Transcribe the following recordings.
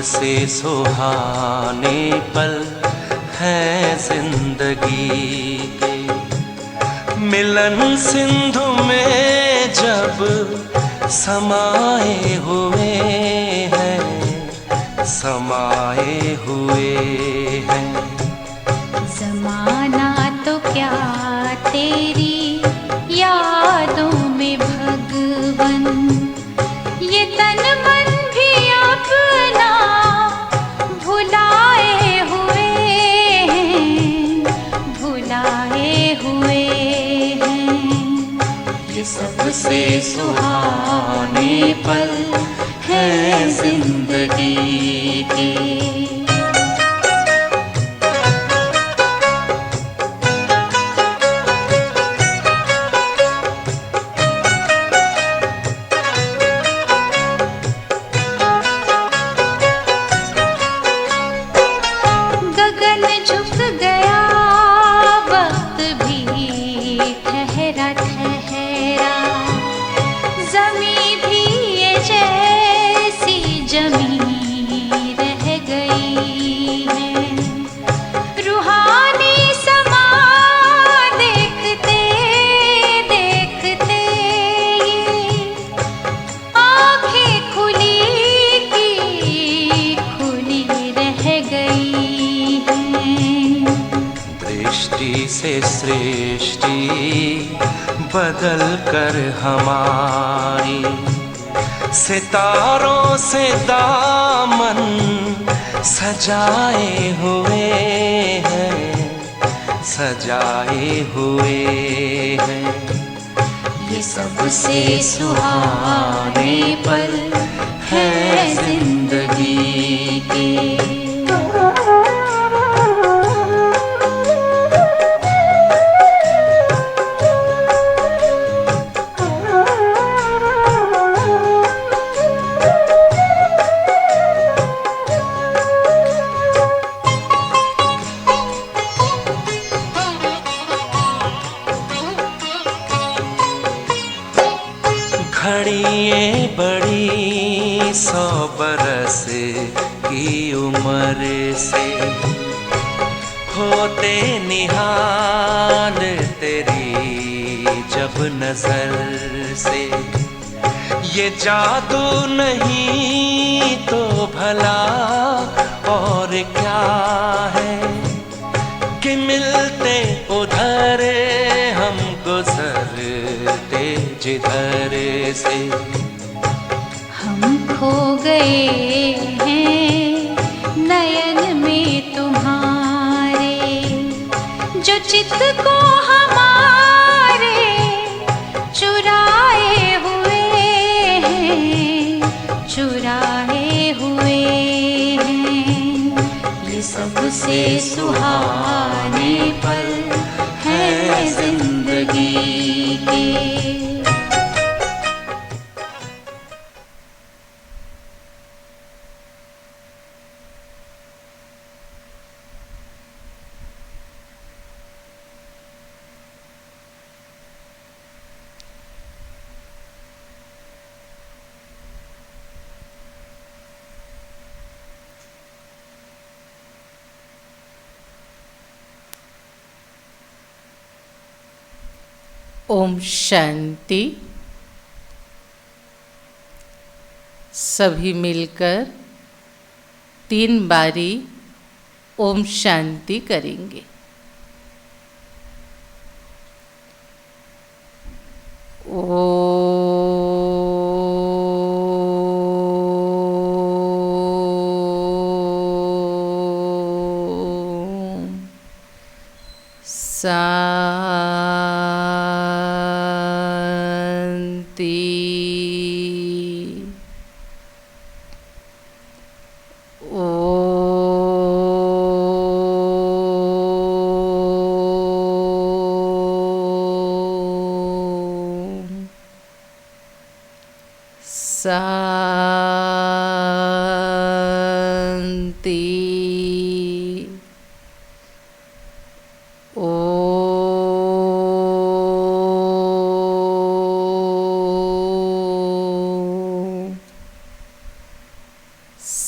सबसे सुहाने पल हैं जिंदगी के। मिलन सिंधु में जब समाए हुए हैं, समाए हुए हैं। ज़माना तो क्या तेरी यादों में भगवन, ये तन मन भी अपना भुलाए हुए हैं, भुलाए हुए हैं। ये सबसे सुहाने पल हैं जिंदगी के। गगन झुक गया, वक्त भी ठहरा ठहरा, ज़मीं भी ये जैसी जमीं रह गई है। रूहानी समा देखते देखते ये आँखें खुली की खुली रह गई हैं। दृष्टि से सृष्टि बदल कर हमारी, सितारों से दामन सजाए हुए हैं, सजाए हुए हैं। ये सबसे सुहाने पल हैं जिंदगी के। घड़िए बड़ी 100 बरस की उम्र से, होते निहाल तेरी जब नजर से। ये जादू नहीं तो भला और क्या है, कि मिलते उधर हम गुजरते जिधर से। हम खो गए हैं नयन में तुम्हारे, जो चित को हमारे चुराए हुए हैं, चुराए हुए हैं। ये सबसे सुहाने पल हैं जिंदगी के। ओम शांति। सभी मिलकर 3 बारी ओम शांति करेंगे।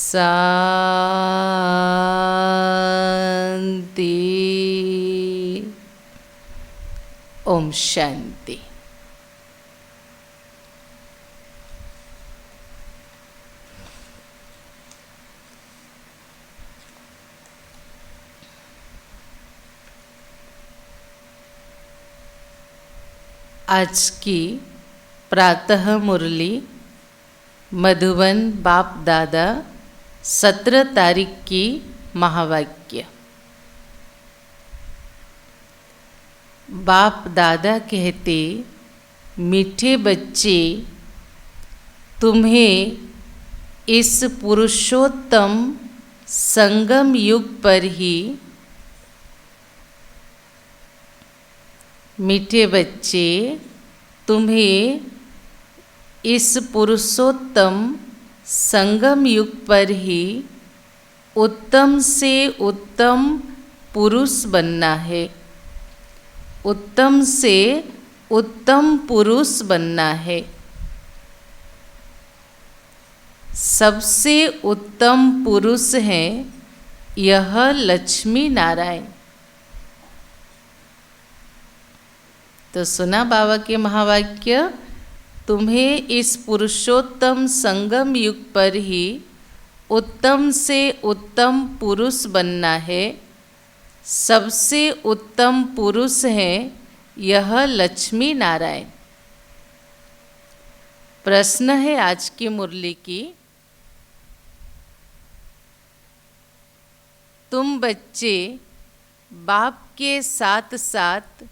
शांति। ओम शांति। आज की प्रातः मुरली मधुबन बाप दादा 17 तारीख की महावाक्य। बाप दादा कहते, मीठे बच्चे, तुम्हें इस पुरुषोत्तम संगम युग पर ही मीठे बच्चे, तुम्हें इस पुरुषोत्तम संगम युग पर ही उत्तम से उत्तम पुरुष बनना है। उत्तम से उत्तम पुरुष बनना है। सबसे उत्तम पुरुष हैं यह लक्ष्मी नारायण। तो सुना बाबा के महावाक्य, तुम्हें इस पुरुषोत्तम संगम युग पर ही उत्तम से उत्तम पुरुष बनना है। सबसे उत्तम पुरुष हैं यह लक्ष्मी नारायण। प्रश्न है आज की मुरली की, तुम बच्चे बाप के साथ साथ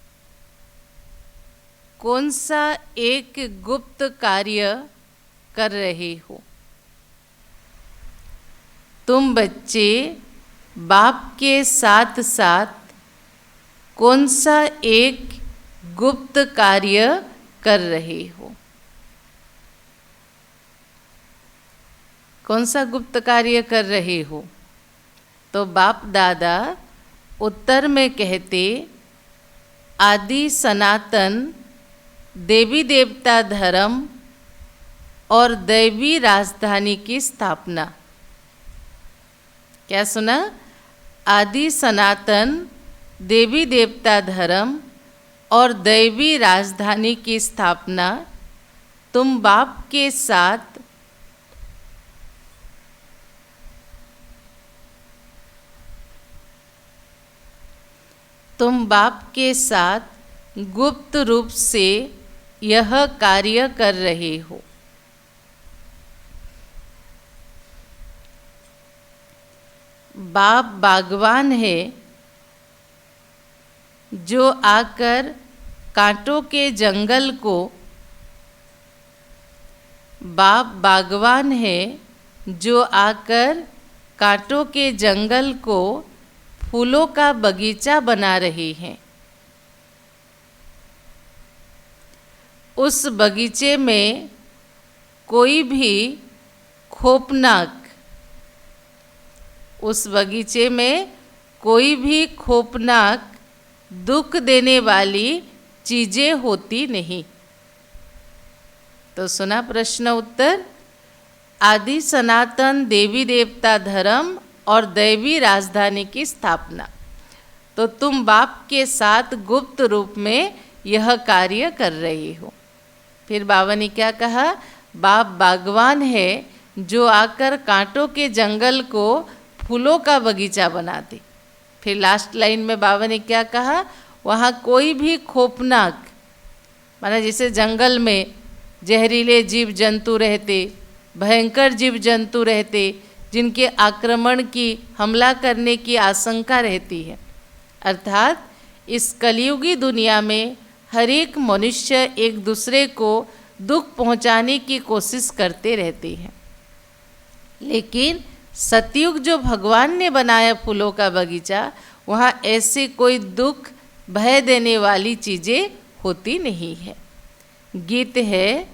कौन सा एक गुप्त कार्य कर रहे हो? तुम बच्चे बाप के साथ साथ कौन सा एक गुप्त कार्य कर रहे हो? कौन सा गुप्त कार्य कर रहे हो? तो बाप दादा उत्तर में कहते, आदि सनातन देवी देवता धर्म और दैवी राजधानी की स्थापना। क्या सुना? आदि सनातन देवी देवता धर्म और दैवी राजधानी की स्थापना तुम बाप के साथ गुप्त रूप से यह कार्य कर रहे हो। बाप बागवान है जो आकर कांटों के जंगल को कांटों के जंगल को फूलों का बगीचा बना रहे हैं। उस बगीचे में कोई भी खोपनाक दुख देने वाली चीजें होती नहीं। तो सुना प्रश्न उत्तर। आदि सनातन देवी देवता धर्म और दैवी राजधानी की स्थापना। तो तुम बाप के साथ गुप्त रूप में यह कार्य कर रहे हो। फिर बाबा ने क्या कहा? बाप बागवान है जो आकर कांटों के जंगल को फूलों का बगीचा बना दे। फिर लास्ट लाइन में बाबा ने क्या कहा? वहाँ कोई भी खोपनाक, माना जैसे जंगल में जहरीले जीव जंतु रहते, भयंकर जीव जंतु रहते, जिनके आक्रमण की, हमला करने की आशंका रहती है। अर्थात इस कलियुगी दुनिया में हर एक मनुष्य एक दूसरे को दुख पहुंचाने की कोशिश करते रहते हैं। लेकिन सतयुग जो भगवान ने बनाया फूलों का बगीचा, वहाँ ऐसे कोई दुख भय देने वाली चीज़ें होती नहीं है। गीत है,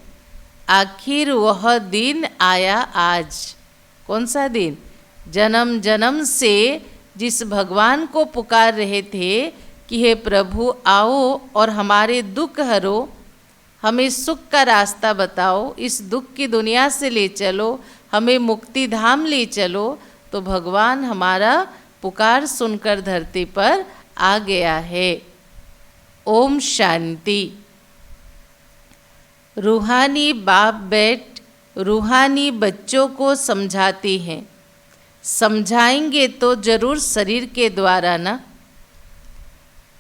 आखिर वह दिन आया आज। कौन सा दिन? जन्म जन्म से जिस भगवान को पुकार रहे थे कि हे प्रभु आओ और हमारे दुख हरो, हमें सुख का रास्ता बताओ, इस दुख की दुनिया से ले चलो, हमें मुक्ति धाम ले चलो, तो भगवान हमारा पुकार सुनकर धरती पर आ गया है। ओम शांति। रूहानी बाप बैठ रूहानी बच्चों को समझाती हैं। समझाएंगे तो जरूर शरीर के द्वारा ना।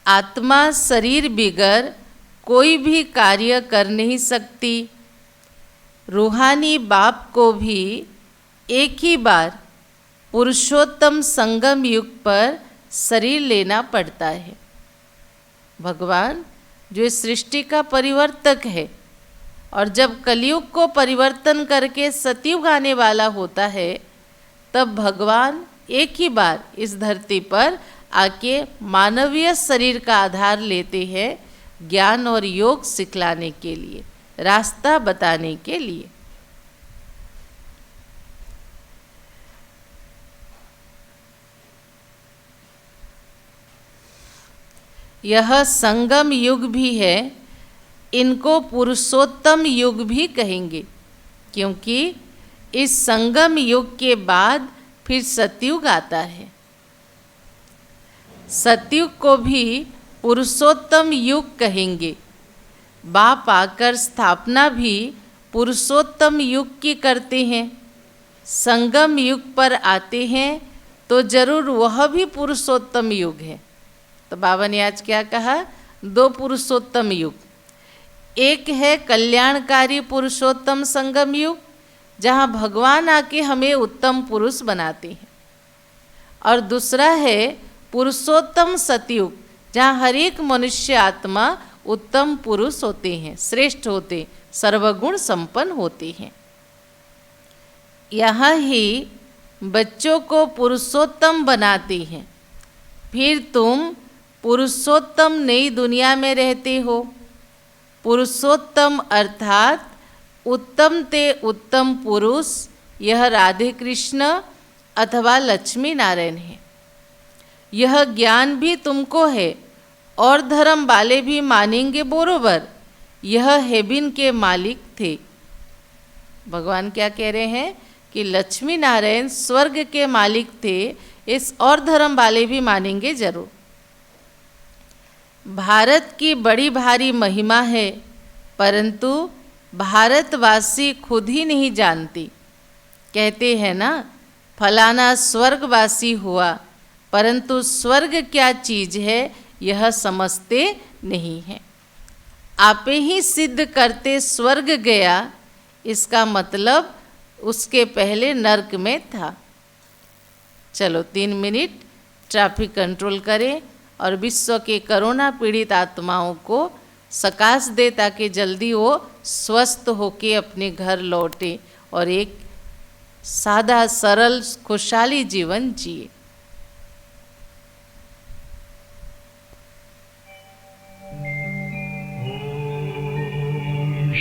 आत्मा शरीर बिगर कोई भी कार्य कर नहीं सकती। रूहानी बाप को भी एक ही बार पुरुषोत्तम संगम युग पर शरीर लेना पड़ता है। भगवान जो इस सृष्टि का परिवर्तक है और जब कलयुग को परिवर्तन करके सतयुग आने वाला होता है, तब भगवान एक ही बार इस धरती पर आके मानवीय शरीर का आधार लेते हैं, ज्ञान और योग सिखलाने के लिए, रास्ता बताने के लिए। यह संगम युग भी है, इनको पुरुषोत्तम युग भी कहेंगे, क्योंकि इस संगम युग के बाद फिर सतयुग आता है। सतयुग को भी पुरुषोत्तम युग कहेंगे। बाप आकर स्थापना भी पुरुषोत्तम युग की करते हैं। संगम युग पर आते हैं तो जरूर वह भी पुरुषोत्तम युग है। तो बाबा ने आज क्या कहा? 2 पुरुषोत्तम युग। एक है कल्याणकारी पुरुषोत्तम संगम युग, जहाँ भगवान आके हमें उत्तम पुरुष बनाते हैं, और दूसरा है पुरुषोत्तम सतयुग, जहाँ हर एक मनुष्य आत्मा उत्तम पुरुष होते हैं, श्रेष्ठ होते, सर्वगुण संपन्न होते हैं। यहाँ ही बच्चों को पुरुषोत्तम बनाते हैं। फिर तुम पुरुषोत्तम नई दुनिया में रहते हो। पुरुषोत्तम अर्थात उत्तम ते उत्तम पुरुष, यह राधे कृष्ण अथवा लक्ष्मी नारायण है। यह ज्ञान भी तुमको है और धर्म वाले भी मानेंगे बरोबर, यह हेबिन के मालिक थे। भगवान क्या कह रहे हैं कि लक्ष्मी नारायण स्वर्ग के मालिक थे, इस और धर्म वाले भी मानेंगे जरूर। भारत की बड़ी भारी महिमा है, परंतु भारतवासी खुद ही नहीं जानती। कहते हैं ना, फलाना स्वर्गवासी हुआ, परंतु स्वर्ग क्या चीज़ है यह समझते नहीं हैं। आपे ही सिद्ध करते स्वर्ग गया, इसका मतलब उसके पहले नर्क में था। चलो 3 मिनट ट्रैफिक कंट्रोल करें और विश्व के कोरोना पीड़ित आत्माओं को सकाश दे, ताकि जल्दी वो स्वस्थ होके अपने घर लौटे और एक सादा सरल खुशहाली जीवन जिए।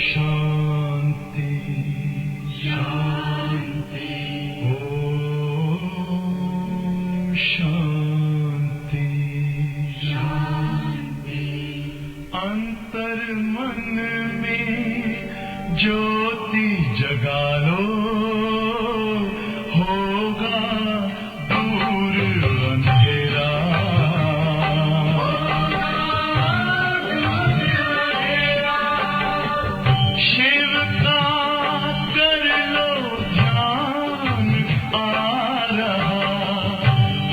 शांति शांति ओम शांति शांति। अंतर मन में ज्योति जगा लो, होगा दूर अंधेरा। शिव का कर लो ध्यान, आ रहा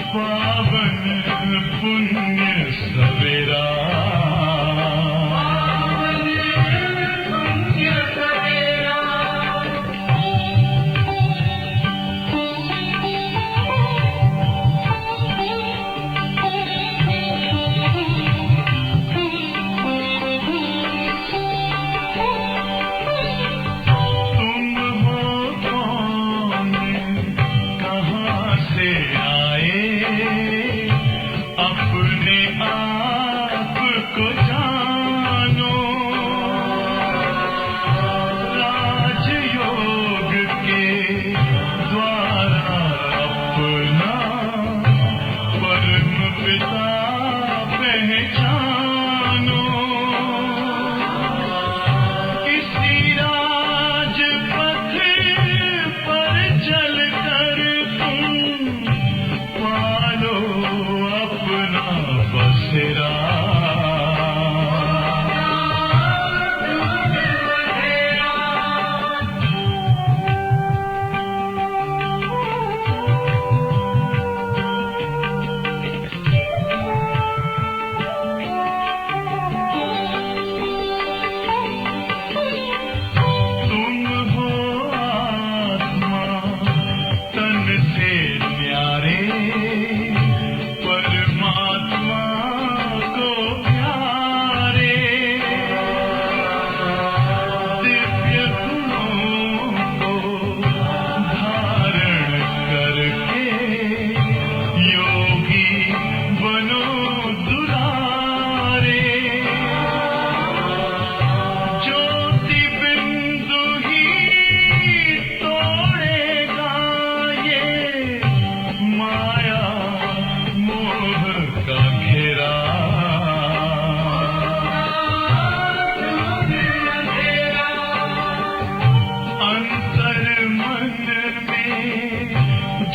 पावन पुण्य सवेरा।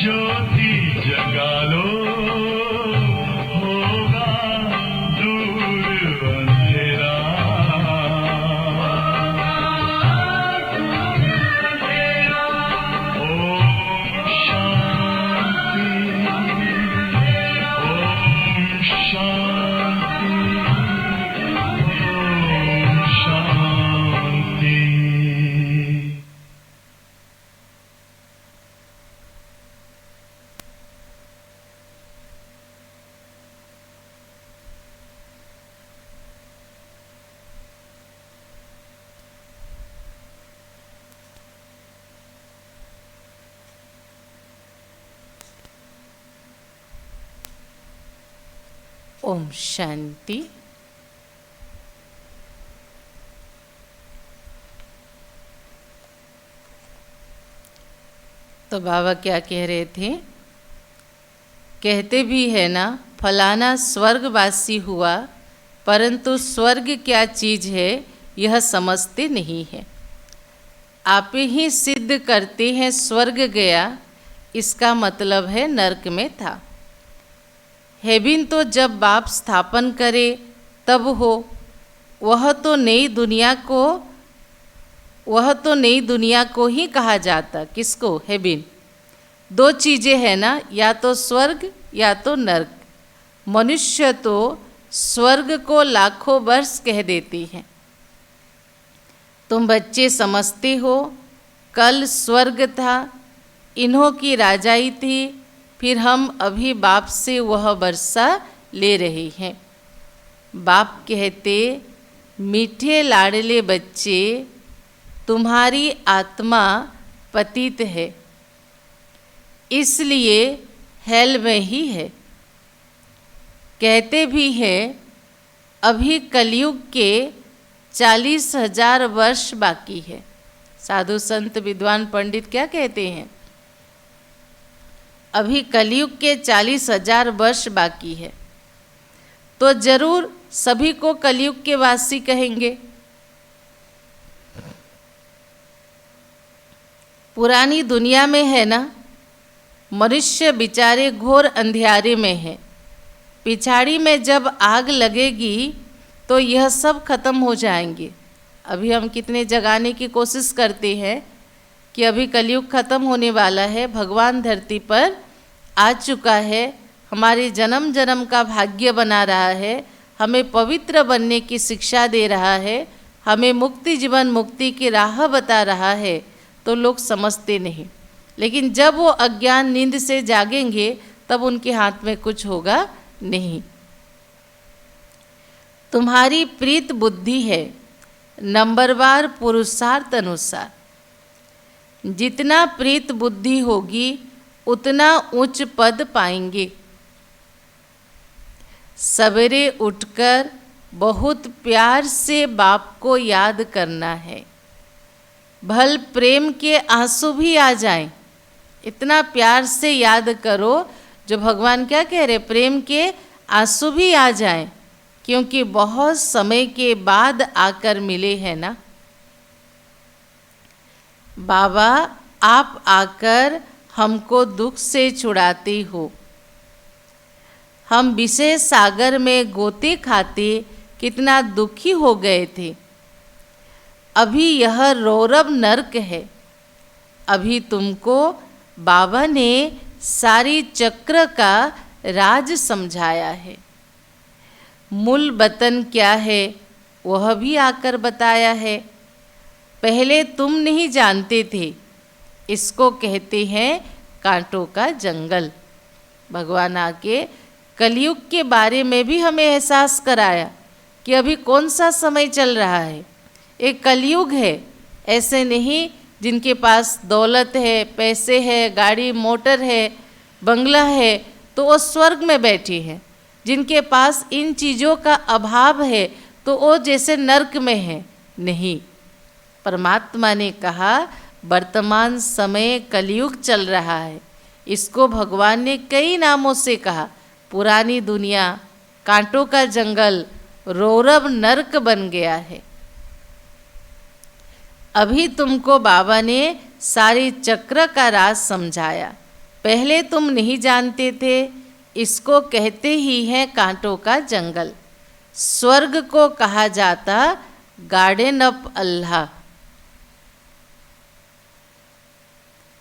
ज्योति जगा लो, होगा दूर अंधेरा। ओम शांति, ओम शांति, ओम शांति। ओम शांति। तो बाबा क्या कह रहे थे? कहते भी है ना, फलाना स्वर्गवासी हुआ, परंतु स्वर्ग क्या चीज़ है यह समझते नहीं है। आप ही सिद्ध करते हैं स्वर्ग गया, इसका मतलब है नरक में था। हेबिन तो जब बाप स्थापन करे तब हो, वह तो नई दुनिया को ही कहा जाता। किसको? हेबिन। दो चीज़ें हैं ना, या तो स्वर्ग या तो नरक। मनुष्य तो स्वर्ग को लाखों वर्ष कह देती हैं। तुम बच्चे समझते हो कल स्वर्ग था, इन्हों की राजाई थी, फिर हम अभी बाप से वह वर्षा ले रहे हैं। बाप कहते, मीठे लाडले बच्चे, तुम्हारी आत्मा पतित है, इसलिए हेल में ही है। कहते भी हैं अभी कलयुग के 40,000 वर्ष बाकी है। साधु संत विद्वान पंडित क्या कहते हैं? अभी कलयुग के 40,000 वर्ष बाकी है। तो जरूर सभी को कलयुग के वासी कहेंगे। पुरानी दुनिया में है ना, मनुष्य बेचारे घोर अंधियारे में है। पिछाड़ी में जब आग लगेगी तो यह सब खत्म हो जाएंगे। अभी हम कितने जगाने की कोशिश करते हैं कि अभी कलयुग खत्म होने वाला है, भगवान धरती पर आ चुका है, हमारे जन्म जन्म का भाग्य बना रहा है, हमें पवित्र बनने की शिक्षा दे रहा है, हमें मुक्ति जीवन मुक्ति की राह बता रहा है। तो लोग समझते नहीं, लेकिन जब वो अज्ञान नींद से जागेंगे तब उनके हाथ में कुछ होगा नहीं। तुम्हारी प्रीत बुद्धि है, नंबरवार पुरुषार्थ अनुसार। जितना प्रीत बुद्धि होगी उतना उच्च पद पाएंगे। सवेरे उठकर बहुत प्यार से बाप को याद करना है। भल प्रेम के आंसू भी आ जाएं, इतना प्यार से याद करो जो भगवान क्या कह रहे, प्रेम के आंसू भी आ जाएं, क्योंकि बहुत समय के बाद आकर मिले हैं ना। बाबा आप आकर हमको दुख से छुड़ाते हो। हम विषय सागर में गोते खाते कितना दुखी हो गए थे। अभी यह रौरव नरक है। अभी तुमको बाबा ने सारी चक्र का राज समझाया है। मूल वतन क्या है वह भी आकर बताया है। पहले तुम नहीं जानते थे, इसको कहते हैं कांटों का जंगल। भगवान आके कलयुग के बारे में भी हमें एहसास कराया कि अभी कौन सा समय चल रहा है। एक कलयुग है, ऐसे नहीं जिनके पास दौलत है, पैसे है, गाड़ी मोटर है, बंगला है तो वो स्वर्ग में बैठे हैं। जिनके पास इन चीज़ों का अभाव है तो वो जैसे नरक में है। नहीं, परमात्मा ने कहा वर्तमान समय कलयुग चल रहा है। इसको भगवान ने कई नामों से कहा। पुरानी दुनिया कांटों का जंगल, रौरव नरक बन गया है। अभी तुमको बाबा ने सारे चक्र का राज समझाया। पहले तुम नहीं जानते थे, इसको कहते ही हैं कांटों का जंगल। स्वर्ग को कहा जाता गार्डन ऑफ अल्लाह।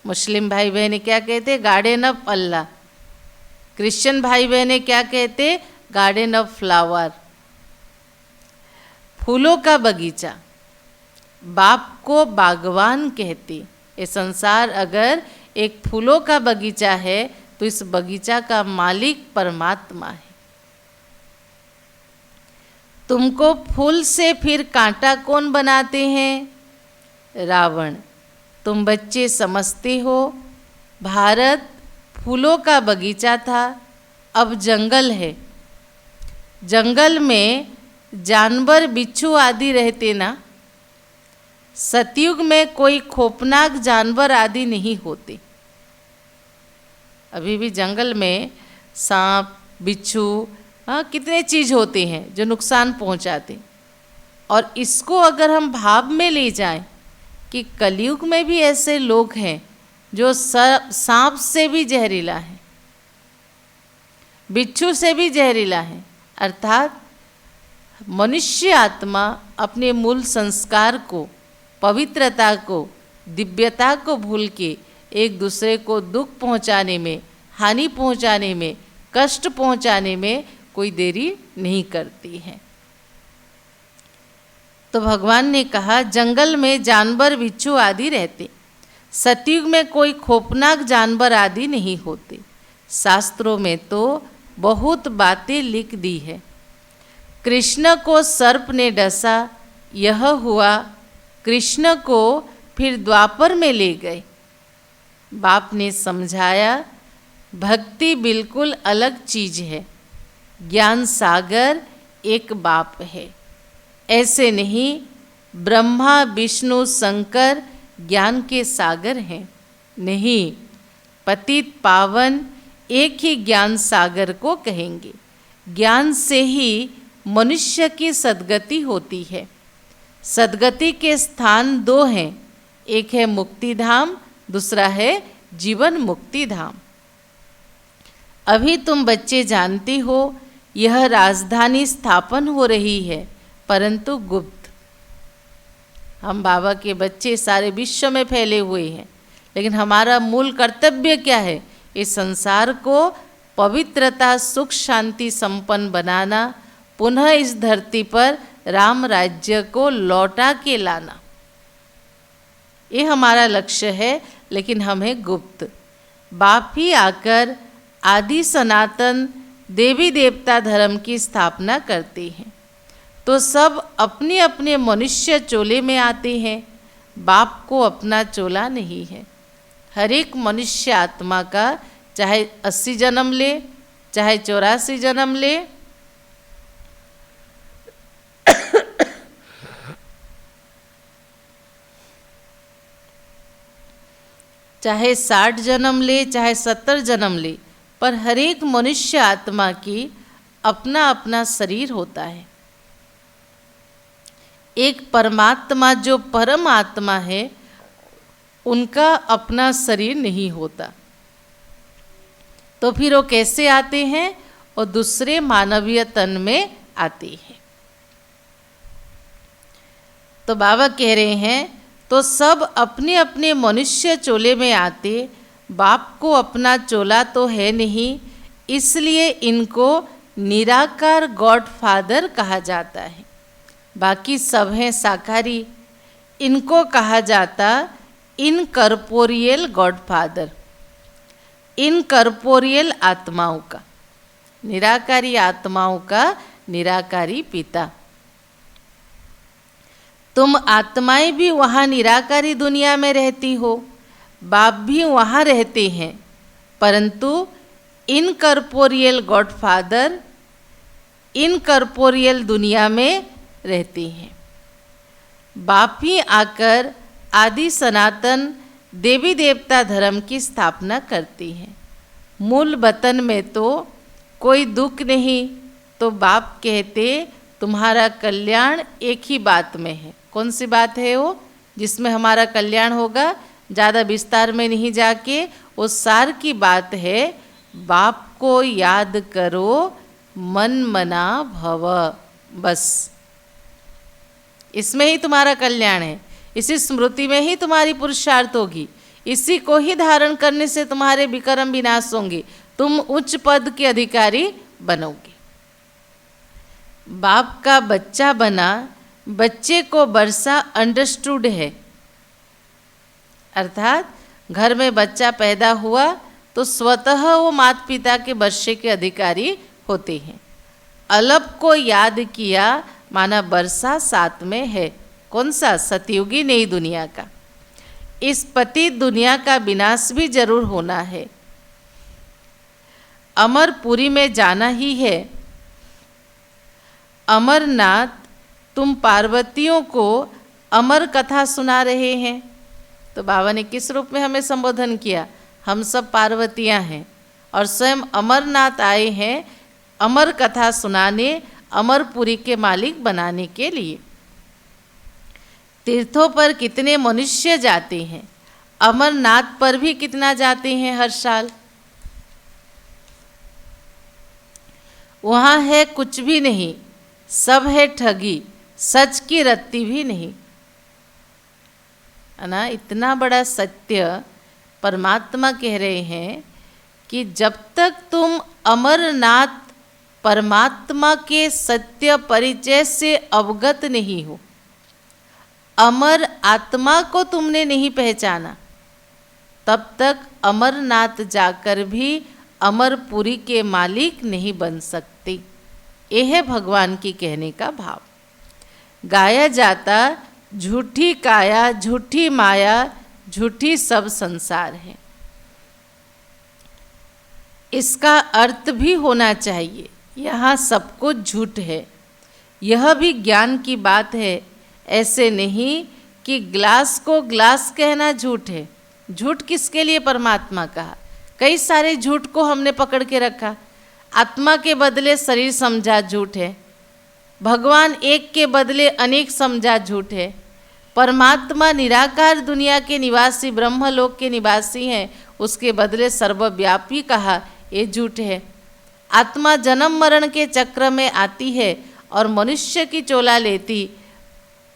मुस्लिम भाई बहनें क्या कहते? Garden of Allah. क्रिश्चियन भाई बहनें क्या कहते? Garden of flower. फूलों का बगीचा। बाप को बागवान कहते। ये संसार अगर एक फूलों का बगीचा है तो इस बगीचा का मालिक परमात्मा है। तुमको फूल से फिर कांटा कौन बनाते हैं? रावण। तुम बच्चे समझते हो भारत फूलों का बगीचा था, अब जंगल है। जंगल में जानवर बिच्छू आदि रहते ना। सतयुग में कोई खौफनाक जानवर आदि नहीं होते। अभी भी जंगल में सांप, बिच्छू, कितने चीज़ होते हैं जो नुकसान पहुंचाते। और इसको अगर हम भाव में ले जाएं कि कलयुग में भी ऐसे लोग हैं जो सांप से भी जहरीला है, बिच्छू से भी जहरीला है। अर्थात मनुष्य आत्मा अपने मूल संस्कार को, पवित्रता को, दिव्यता को भूल के एक दूसरे को दुख पहुंचाने में, हानि पहुंचाने में, कष्ट पहुंचाने में कोई देरी नहीं करती है। तो भगवान ने कहा जंगल में जानवर बिच्छू आदि रहते। सतयुग में कोई खौफनाक जानवर आदि नहीं होते। शास्त्रों में तो बहुत बातें लिख दी है। कृष्ण को सर्प ने डसा, यह हुआ। कृष्ण को फिर द्वापर में ले गए। बाप ने समझाया भक्ति बिल्कुल अलग चीज है। ज्ञान सागर एक बाप है। ऐसे नहीं, ब्रह्मा विष्णु शंकर ज्ञान के सागर हैं। नहीं, पतित पावन एक ही ज्ञान सागर को कहेंगे। ज्ञान से ही मनुष्य की सद्गति होती है। सद्गति के स्थान दो हैं, एक है मुक्ति धाम, दूसरा है जीवन मुक्ति धाम। अभी तुम बच्चे जानते हो यह राजधानी स्थापन हो रही है, परंतु गुप्त। हम बाबा के बच्चे सारे विश्व में फैले हुए हैं, लेकिन हमारा मूल कर्तव्य क्या है? इस संसार को पवित्रता, सुख, शांति संपन्न बनाना, पुनः इस धरती पर राम राज्य को लौटा के लाना। ये हमारा लक्ष्य है, लेकिन हम हैं गुप्त। बाप ही आकर आदि सनातन देवी देवता धर्म की स्थापना करते हैं, तो सब अपने अपने मनुष्य चोले में आते हैं। बाप को अपना चोला नहीं है। हर एक मनुष्य आत्मा का चाहे 80 जन्म ले, चाहे 84 जन्म ले, चाहे 60 जन्म ले, चाहे 70 जन्म ले, पर हर एक मनुष्य आत्मा की अपना अपना शरीर होता है। एक परमात्मा जो परम आत्मा है, उनका अपना शरीर नहीं होता। तो फिर वो कैसे आते हैं? और दूसरे मानवीय तन में आते हैं। तो बाबा कह रहे हैं तो सब अपने अपने मनुष्य चोले में आते। बाप को अपना चोला तो है नहीं, इसलिए इनको निराकार गॉड फादर कहा जाता है। बाकी सब हैं साकारी। इनको कहा जाता इनकॉर्पोरियल गॉड फादर, इनकॉर्पोरियल आत्माओं का, निराकारी आत्माओं का निराकारी पिता। तुम आत्माएं भी वहाँ निराकारी दुनिया में रहती हो, बाप भी वहाँ रहते हैं, परंतु इनकॉर्पोरियल गॉड फादर इनकॉर्पोरियल दुनिया में रहते हैं। बाप ही आकर आदि सनातन देवी देवता धर्म की स्थापना करती हैं। मूल वतन में तो कोई दुख नहीं, तो बाप कहते तुम्हारा कल्याण एक ही बात में है। कौन सी बात है वो जिसमें हमारा कल्याण होगा? ज़्यादा विस्तार में नहीं जाके उस सार की बात है, बाप को याद करो मन मना भव। बस इसमें ही तुम्हारा कल्याण है, इसी स्मृति में ही तुम्हारी पुरुषार्थ होगी, इसी को ही धारण करने से तुम्हारे विकर्म विनाश होंगे, तुम उच्च पद के अधिकारी बनोगे। बाप का बच्चा बना, बच्चे को वर्षा अंडरस्टूड है, अर्थात घर में बच्चा पैदा हुआ तो स्वतः वो माता पिता के वर्षे के अधिकारी होते हैं। अलप को याद किया माना वर्षा साथ में है। कौन सा? सतयुगी नई दुनिया का। इस पतित दुनिया का विनाश भी जरूर होना है। अमरपुरी में जाना ही है। अमरनाथ, तुम पार्वतियों को अमर कथा सुना रहे हैं। तो बाबा ने किस रूप में हमें संबोधन किया? हम सब पार्वतियां हैं और स्वयं अमरनाथ आए हैं अमर कथा सुनाने, अमरपुरी के मालिक बनाने के लिए। तीर्थों पर कितने मनुष्य जाते हैं, अमरनाथ पर भी कितना जाते हैं हर साल। वहाँ है कुछ भी नहीं, सब है ठगी, सच की रत्ती भी नहीं। है ना? इतना बड़ा सत्य परमात्मा कह रहे हैं कि जब तक तुम अमरनाथ परमात्मा के सत्य परिचय से अवगत नहीं हो, अमर आत्मा को तुमने नहीं पहचाना, तब तक अमरनाथ जाकर भी अमरपुरी के मालिक नहीं बन सकते। यह है भगवान की कहने का भाव। गाया जाता झूठी काया, झूठी माया, झूठी सब संसार है। इसका अर्थ भी होना चाहिए, यहाँ सब कुछ झूठ है। यह भी ज्ञान की बात है। ऐसे नहीं कि ग्लास को ग्लास कहना झूठ है। झूठ किसके लिए परमात्मा कहा? कई सारे झूठ को हमने पकड़ के रखा। आत्मा के बदले शरीर समझा झूठ है। भगवान एक के बदले अनेक समझा झूठ है। परमात्मा निराकार दुनिया के निवासी, ब्रह्मलोक के निवासी हैं, उसके बदले सर्वव्यापी कहा, ये झूठ है। आत्मा जन्म मरण के चक्र में आती है और मनुष्य की चोला लेती,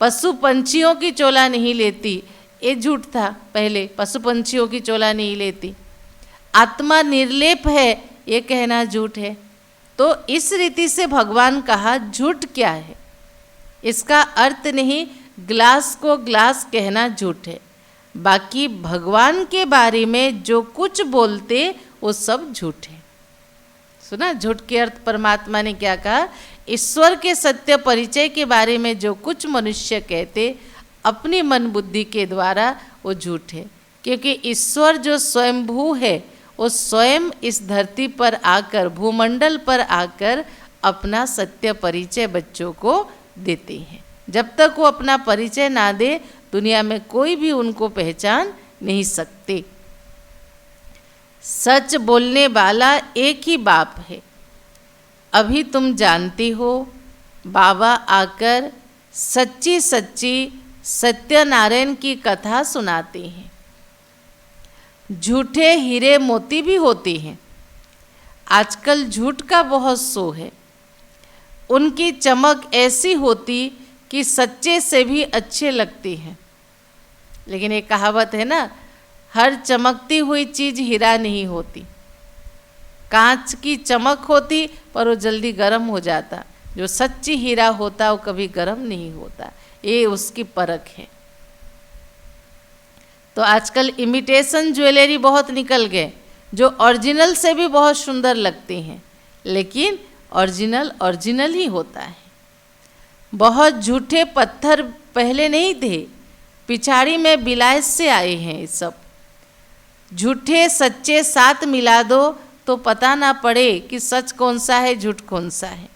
पशु पंछियों की चोला नहीं लेती, ये झूठ था। पहले पशु पंछियों की चोला नहीं लेती। आत्मा निर्लेप है, ये कहना झूठ है। तो इस रीति से भगवान कहा झूठ क्या है? इसका अर्थ नहीं ग्लास को ग्लास कहना झूठ है। बाकी भगवान के बारे में जो कुछ बोलते वो सब झूठ है। सुना? झूठ के अर्थ परमात्मा ने क्या कहा? ईश्वर के सत्य परिचय के बारे में जो कुछ मनुष्य कहते अपनी मन बुद्धि के द्वारा, वो झूठ है। क्योंकि ईश्वर जो स्वयंभू है, वो स्वयं इस धरती पर आकर, भूमंडल पर आकर अपना सत्य परिचय बच्चों को देते हैं। जब तक वो अपना परिचय ना दे, दुनिया में कोई भी उनको पहचान नहीं सकते। सच बोलने वाला एक ही बाप है। अभी तुम जानती हो, बाबा आकर सच्ची सच्ची सत्यनारायण की कथा सुनाते हैं। झूठे हीरे मोती भी होते हैं। आजकल झूठ का बहुत शो है। उनकी चमक ऐसी होती कि सच्चे से भी अच्छे लगते हैं। लेकिन एक कहावत है ना, हर चमकती हुई चीज़ हीरा नहीं होती। कांच की चमक होती पर वो जल्दी गर्म हो जाता। जो सच्ची हीरा होता वो कभी गर्म नहीं होता। ये उसकी परख है। तो आजकल इमिटेशन ज्वेलरी बहुत निकल गए, जो ओरिजिनल से भी बहुत सुंदर लगते हैं, लेकिन ओरिजिनल ही होता है। बहुत झूठे पत्थर पहले नहीं थे, पिछाड़ी में विलायत से आए हैं ये सब। झूठे सच्चे साथ मिला दो तो पता ना पड़े कि सच कौन सा है, झूठ कौन सा है।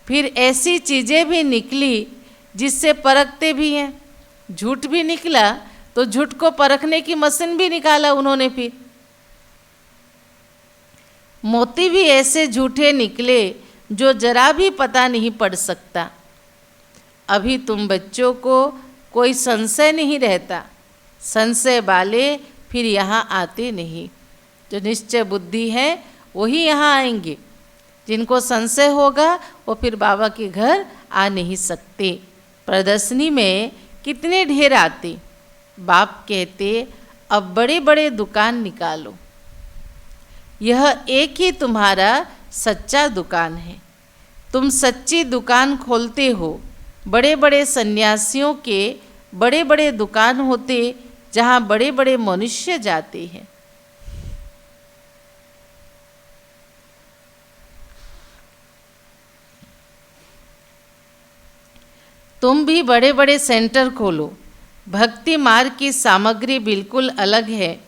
फिर ऐसी चीज़ें भी निकली जिससे परखते भी हैं। झूठ भी निकला तो झूठ को परखने की मशीन भी निकाला उन्होंने। फिर मोती भी ऐसे झूठे निकले जो जरा भी पता नहीं पड़ सकता। अभी तुम बच्चों को कोई संशय नहीं रहता। संशय वाले फिर यहाँ आते नहीं। जो निश्चय बुद्धि है वही यहाँ आएंगे। जिनको संशय होगा वो फिर बाबा के घर आ नहीं सकते। प्रदर्शनी में कितने ढेर आते। बाप कहते अब बड़े बड़े दुकान निकालो, यह एक ही तुम्हारा सच्चा दुकान है। तुम सच्ची दुकान खोलते हो। बड़े बड़े सन्यासियों के बड़े बड़े दुकान होते जहाँ बड़े बड़े मनुष्य जाते हैं। तुम भी बड़े बड़े सेंटर खोलो। भक्ति मार्ग की सामग्री बिल्कुल अलग है।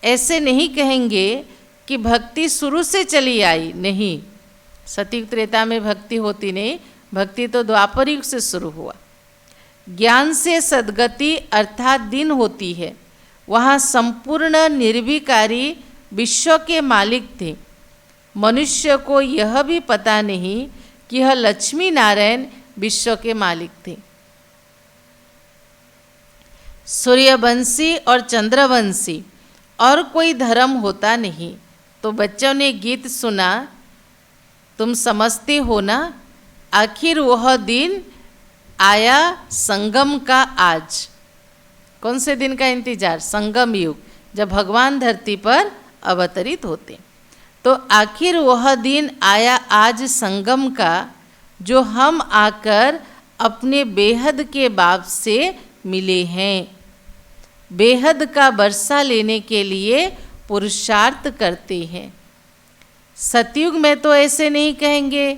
ऐसे नहीं कहेंगे कि भक्ति शुरू से चली आई, नहीं। सतयुग त्रेता में भक्ति होती नहीं, भक्ति तो द्वापर युग से शुरू हुआ। ज्ञान से सद्गति अर्थात दिन होती है। वहाँ संपूर्ण निर्विकारी विश्व के मालिक थे। मनुष्य को यह भी पता नहीं कि यह लक्ष्मी नारायण विश्व के मालिक थे। सूर्यवंशी और चंद्रवंशी और कोई धर्म होता नहीं। तो बच्चों ने गीत सुना, तुम समझते हो ना, आखिर वह दिन आया संगम का आज। कौन से दिन का इंतजार? संगम युग, जब भगवान धरती पर अवतरित होते। तो आखिर वह दिन आया आज संगम का, जो हम आकर अपने बेहद के बाप से मिले हैं। बेहद का बरसा लेने के लिए पुरुषार्थ करते हैं। सतयुग में तो ऐसे नहीं कहेंगे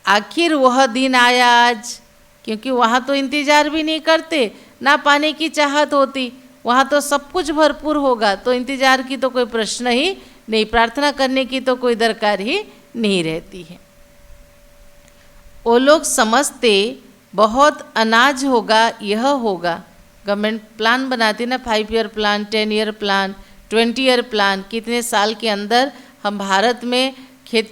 आखिर वह दिन आया आज, क्योंकि वहाँ तो इंतजार भी नहीं करते, ना पाने की चाहत होती। वहाँ तो सब कुछ भरपूर होगा, तो इंतजार की तो कोई प्रश्न ही नहीं, प्रार्थना करने की तो कोई दरकार ही नहीं रहती है। वो लोग समझते बहुत अनाज होगा, यह होगा। गवर्नमेंट प्लान बनाती ना, 5 year plan, 10 year plan, 20 year plan, कितने साल के अंदर हम भारत में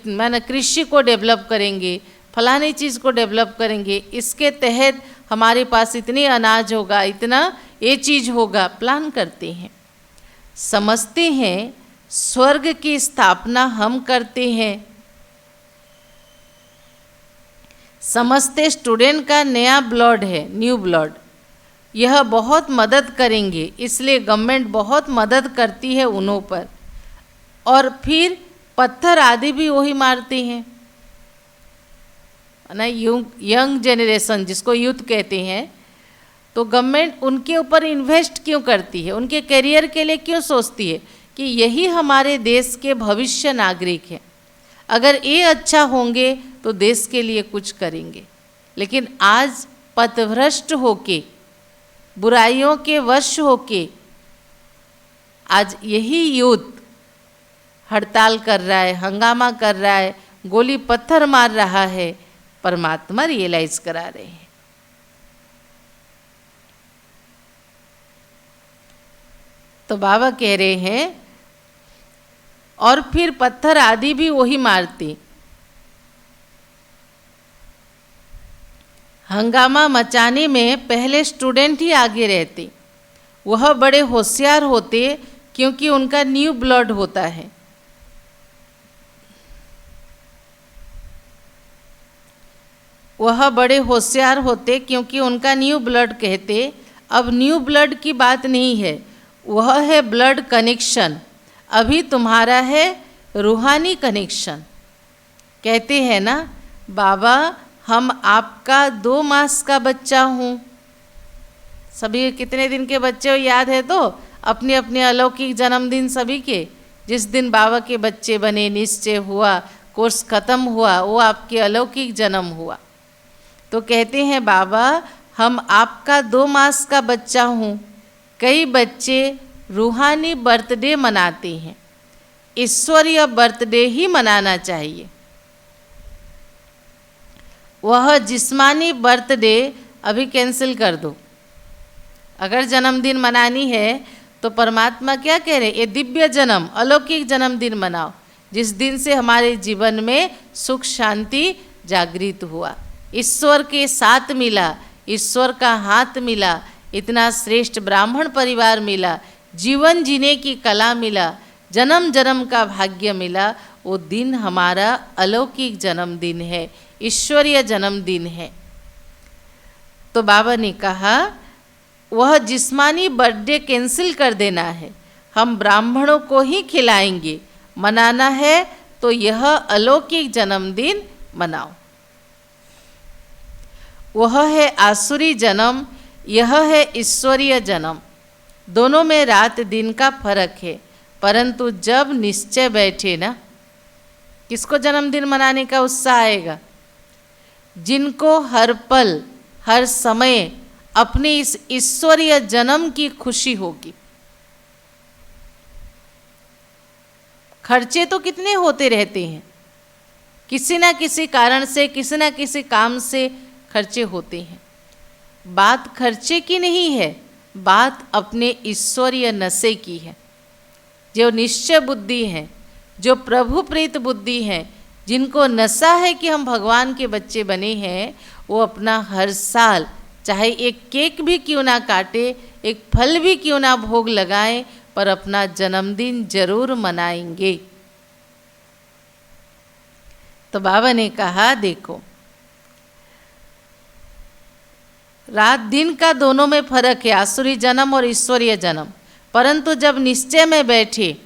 माने कृषि को डेवलप करेंगे, फलानी चीज़ को डेवलप करेंगे, इसके तहत हमारे पास इतनी अनाज होगा, इतना ये चीज़ होगा, प्लान करते हैं। समझते हैं स्वर्ग की स्थापना हम करते हैं। समझते स्टूडेंट का नया ब्लड है, न्यू ब्लड, यह बहुत मदद करेंगे, इसलिए गवर्नमेंट बहुत मदद करती है उन्हों पर। और फिर पत्थर आदि भी वही मारते हैं ना, यंग जनरेशन जिसको यूथ कहते हैं। तो गवर्नमेंट उनके ऊपर इन्वेस्ट क्यों करती है, उनके करियर के लिए क्यों सोचती है कि यही हमारे देश के भविष्य नागरिक हैं, अगर ये अच्छा होंगे तो देश के लिए कुछ करेंगे। लेकिन आज पथभ्रष्ट होके, बुराइयों के वश होके आज यही यूथ हड़ताल कर रहा है, हंगामा कर रहा है, गोली पत्थर मार रहा है। परमात्मा रियलाइज करा रहे हैं। तो बाबा कह रहे हैं और फिर पत्थर आदि भी वही मारते। हंगामा मचाने में पहले स्टूडेंट ही आगे रहते। वह बड़े होशियार होते क्योंकि उनका न्यू ब्लड होता है। वह बड़े होशियार होते क्योंकि उनका न्यू ब्लड कहते। अब न्यू ब्लड की बात नहीं है, वह है ब्लड कनेक्शन। अभी तुम्हारा है रूहानी कनेक्शन। कहते हैं ना बाबा हम आपका 2 मास का बच्चा हूँ। सभी कितने दिन के बच्चे हो याद है? तो अपने अपने अलौकिक जन्मदिन सभी के, जिस दिन बाबा के बच्चे बने, निश्चय हुआ, कोर्स खत्म हुआ, वो आपके अलौकिक जन्म हुआ। तो कहते हैं बाबा हम आपका 2 मास का बच्चा हूँ। कई बच्चे रूहानी बर्थडे मनाते हैं, ईश्वरीय बर्थडे ही मनाना चाहिए। वह जिस्मानी बर्थडे अभी कैंसिल कर दो। अगर जन्मदिन मनानी है तो परमात्मा क्या कह रहे हैं, ये दिव्य जन्म, अलौकिक जन्मदिन मनाओ, जिस दिन से हमारे जीवन में सुख शांति जागृत हुआ, ईश्वर के साथ मिला, ईश्वर का हाथ मिला, इतना श्रेष्ठ ब्राह्मण परिवार मिला, जीवन जीने की कला मिला, जन्म जन्म का भाग्य मिला, वो दिन हमारा अलौकिक जन्मदिन है, ईश्वरीय जन्मदिन है। तो बाबा ने कहा वह जिस्मानी बर्थडे कैंसिल कर देना है, हम ब्राह्मणों को ही खिलाएंगे, मनाना है तो यह अलौकिक जन्मदिन मनाओ। वह है आसुरी जन्म, यह है ईश्वरीय जन्म। दोनों में रात दिन का फर्क है, परंतु जब निश्चय बैठे ना, किसको जन्मदिन मनाने का उत्साह आएगा? जिनको हर पल हर समय अपने इस ईश्वरीय जन्म की खुशी होगी। खर्चे तो कितने होते रहते हैं, किसी ना किसी कारण से, किसी ना किसी काम से खर्चे होते हैं। बात खर्चे की नहीं है, बात अपने ईश्वरीय नशे की है। जो निश्चय बुद्धि है, जो प्रभु प्रीत बुद्धि है, जिनको नशा है कि हम भगवान के बच्चे बने हैं, वो अपना हर साल चाहे एक केक भी क्यों ना काटे, एक फल भी क्यों ना भोग लगाएं, पर अपना जन्मदिन जरूर मनाएंगे। तो बाबा ने कहा देखो, रात दिन का दोनों में फर्क है, आसुरी जन्म और ईश्वरीय जन्म। परंतु जब निश्चय में बैठे,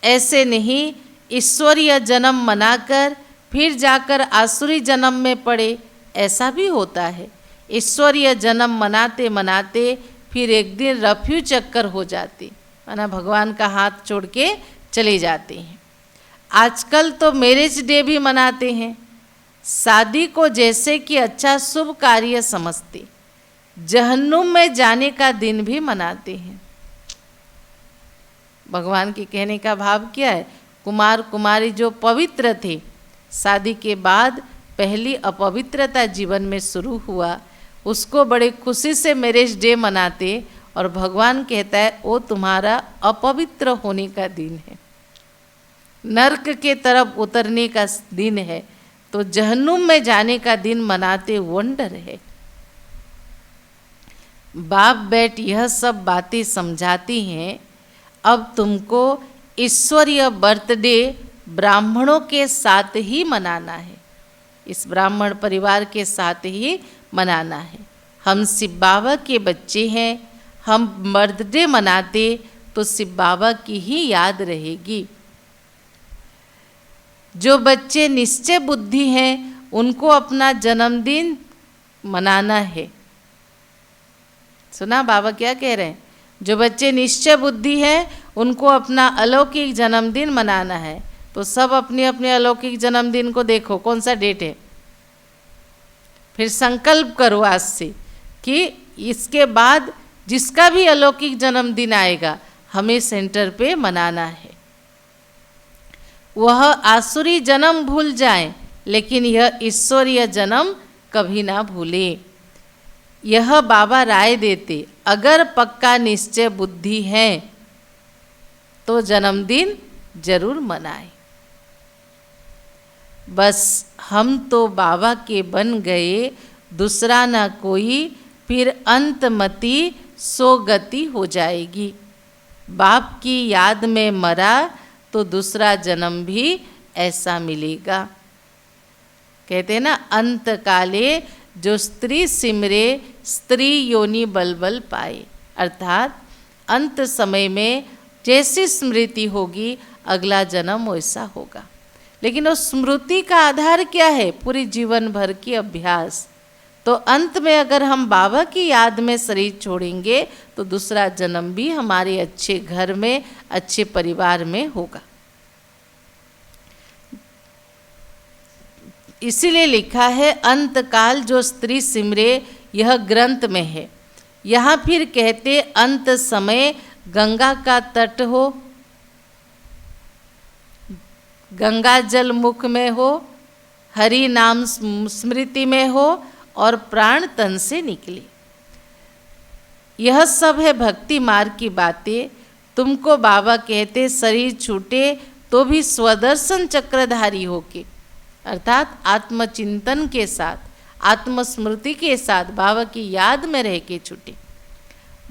ऐसे नहीं ईश्वरीय जन्म मनाकर फिर जाकर आसुरी जन्म में पड़े, ऐसा भी होता है। ईश्वरीय जन्म मनाते मनाते फिर एक दिन रफ्यू चक्कर हो जाते, माना भगवान का हाथ छोड़ के चले जाते हैं। आजकल तो मैरिज डे भी मनाते हैं, शादी को जैसे कि अच्छा शुभ कार्य समझते, जहन्नुम में जाने का दिन भी मनाते हैं। भगवान के कहने का भाव क्या है? कुमार कुमारी जो पवित्र थे, शादी के बाद पहली अपवित्रता जीवन में शुरू हुआ, उसको बड़े खुशी से मैरिज डे मनाते, और भगवान कहता है वो तुम्हारा अपवित्र होने का दिन है, नरक के तरफ उतरने का दिन है, तो जहन्नुम में जाने का दिन मनाते वंडर है। बाप बेट यह सब बातें समझाती हैं। अब तुमको ईश्वरीय बर्थडे ब्राह्मणों के साथ ही मनाना है, इस ब्राह्मण परिवार के साथ ही मनाना है। हम शिव बाबा के बच्चे हैं, हम बर्थडे मनाते तो शिव बाबा की ही याद रहेगी। जो बच्चे निश्चय बुद्धि हैं, उनको अपना जन्मदिन मनाना है। सुना बाबा क्या कह रहे हैं? जो बच्चे निश्चय बुद्धि हैं, उनको अपना अलौकिक जन्मदिन मनाना है। तो सब अपने अपने अलौकिक जन्मदिन को देखो कौन सा डेट है, फिर संकल्प करो आज से कि इसके बाद जिसका भी अलौकिक जन्मदिन आएगा, हमें सेंटर पे मनाना है। वह आसुरी जन्म भूल जाए, लेकिन यह ईश्वरीय जन्म कभी ना भूले। यह बाबा राय देते, अगर पक्का निश्चय बुद्धि है तो जन्मदिन जरूर मनाए। बस हम तो बाबा के बन गए, दूसरा ना कोई, फिर अंतमति सो गति हो जाएगी। बाप की याद में मरा तो दूसरा जन्म भी ऐसा मिलेगा। कहते ना, अंत काले जो स्त्री सिमरे, स्त्री योनि बलबल पाए। अर्थात अंत समय में जैसी स्मृति होगी, अगला जन्म वैसा होगा। लेकिन उस स्मृति का आधार क्या है? पूरी जीवन भर की अभ्यास। तो अंत में अगर हम बाबा की याद में शरीर छोड़ेंगे, तो दूसरा जन्म भी हमारे अच्छे घर में, अच्छे परिवार में होगा। इसीलिए लिखा है, अंतकाल जो स्त्री सिमरे, यह ग्रंथ में है। यहाँ फिर कहते, अंत समय गंगा का तट हो, गंगा जल मुख में हो, हरि नाम स्मृति में हो, और प्राण तन से निकले। यह सब है भक्ति मार्ग की बातें। तुमको बाबा कहते, शरीर छूटे तो भी स्वदर्शन चक्रधारी होके, अर्थात आत्मचिंतन के साथ, आत्मस्मृति के साथ, बाबा की याद में रह के छूटे।